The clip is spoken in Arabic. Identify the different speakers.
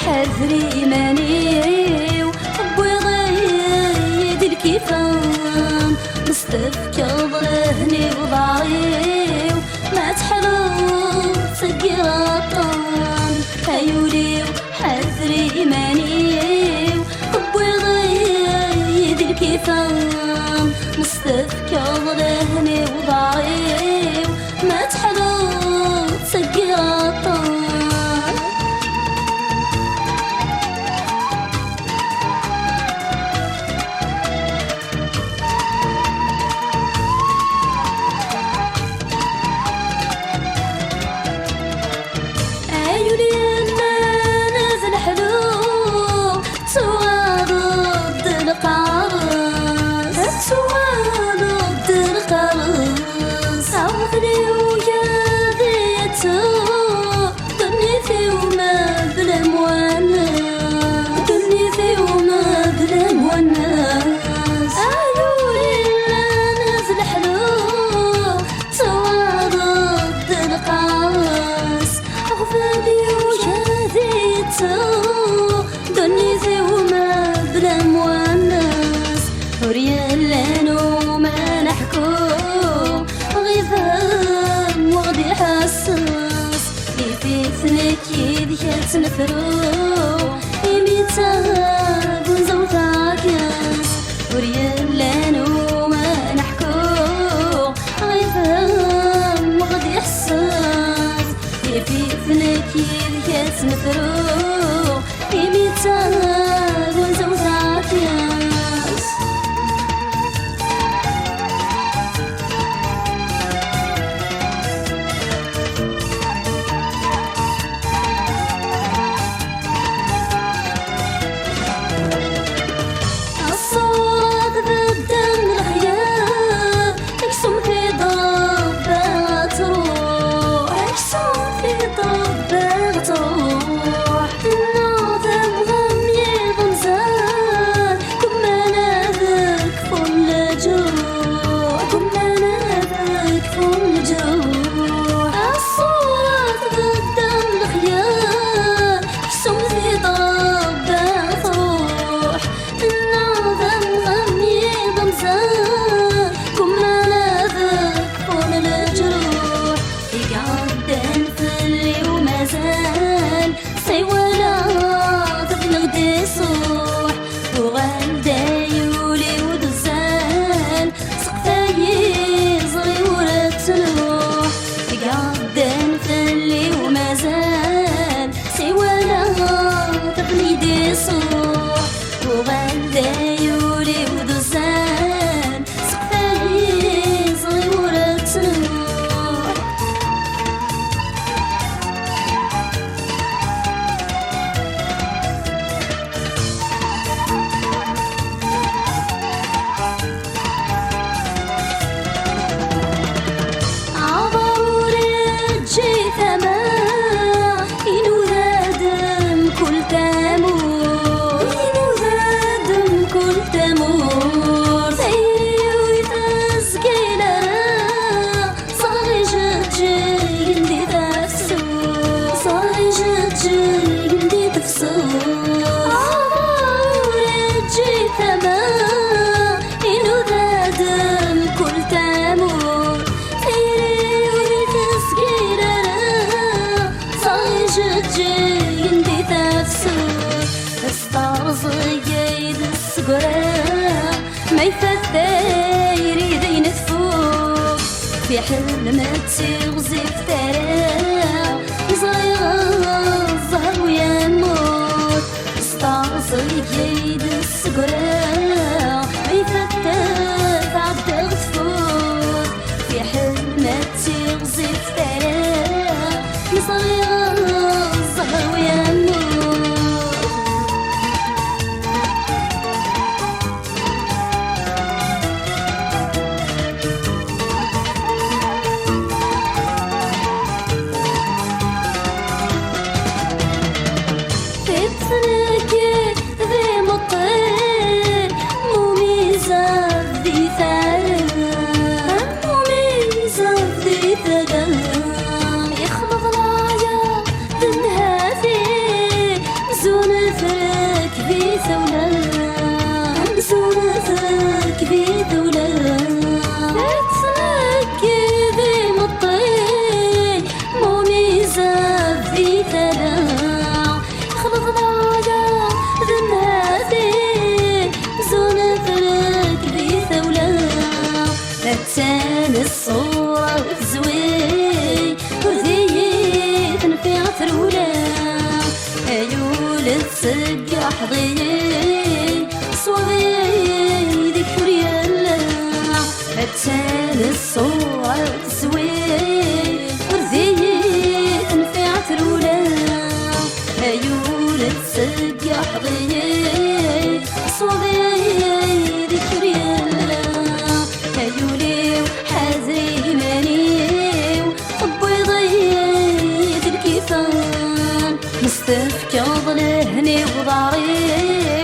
Speaker 1: حذري إيماني وحبي غيد الكيفان مستفكر ذهني وضعي ما تحلو سقراطان عيوني وحذري إيماني وحبي غيد الكيفان مستفكر ذهني وضعي ما تحلو سقراطان دني في وما بلا مونس وريال لانو ما نحكو غيفهم وغدي حساس لي في ثنك يدك تنفرو يميتا بنزو ثاكس وريال لانو ما نحكو غيفهم وغدي حساس لي في ثنك يدك تنفرو يميتا بنزو ثاكس ما يفثر يريد ينتفوق في حلم ما تغزي فترة صغير الزهر ويموت استعصي يد السقرة ما يفثر عبد غتفوت في حلم ما تغزي فترة صغير الزهر ويموت تسقى حضي صوغي ذكري الله هتشال الصوع تسوي ورذي نفعت رولا هيول تسقى حضي صوغي ذكري الله هيولي وحازي ماني وطبي ضيت الكيفان مستفكى ظلهني وضاري